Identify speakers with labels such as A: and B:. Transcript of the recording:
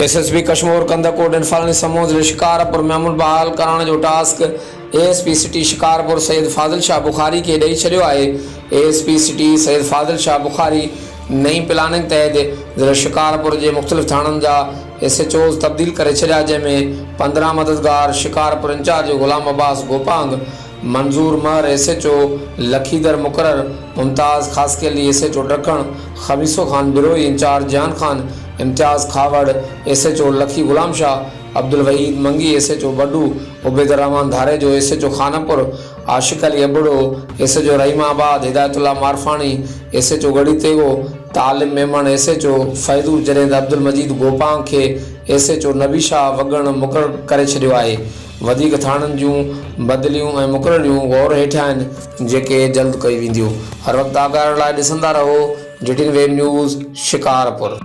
A: SSP Kashmir Kandhkot इनफालनी समूह शिकारपुर में अमन बहाल कराने जो task ASP city Shikarpur Syed Fadil Shah Bukhari के ॾेई छॾियो आहे। एएसपी सिटी सैयद फादिल शाह बुखारी नई प्लानिंग तहत ज़िला शिकारपुर के मुख़्तलिफ़ थाननि जा SHOs तब्दील करे छॾिया, जंहिंमें 15 मददगार शिकारपुर इंचार्ज गुलाम अब्बास गोपांग, मंजूर महर SHO लखीदर मुकर्रर, मुमताज़ खासकेली SHO ॾखण, खमीसो खान बिरोई इंचार्ज जान खान, इम्तियाज़ खावड़ SHO लखी गुलाम शाह, अब्दुल वहीद मंगी SHO बडू, उबैद रहमान धारे जो SHO खानापुर, आशिक अली अबड़ो SHO रहीमाबाद, हिदायतुल्लाह मारफानी SHO गढ़ी तेगो, तालिम मेमन SHO फैदू जरेद अब्दुल मजीद गोपांग के SHO नबी शाह वगण मुक़रर करे छॾियो आहे। वधीक थाननि जूं बदलियूं ऐं मुक़ररियूं गौर हेठियां आहिनि, जेके जल्द कई वेंदियूं। हर वक़्तु आगाह लाइ ॾिसंदा रहो DTN वेब न्यूज़ शिकारपुर।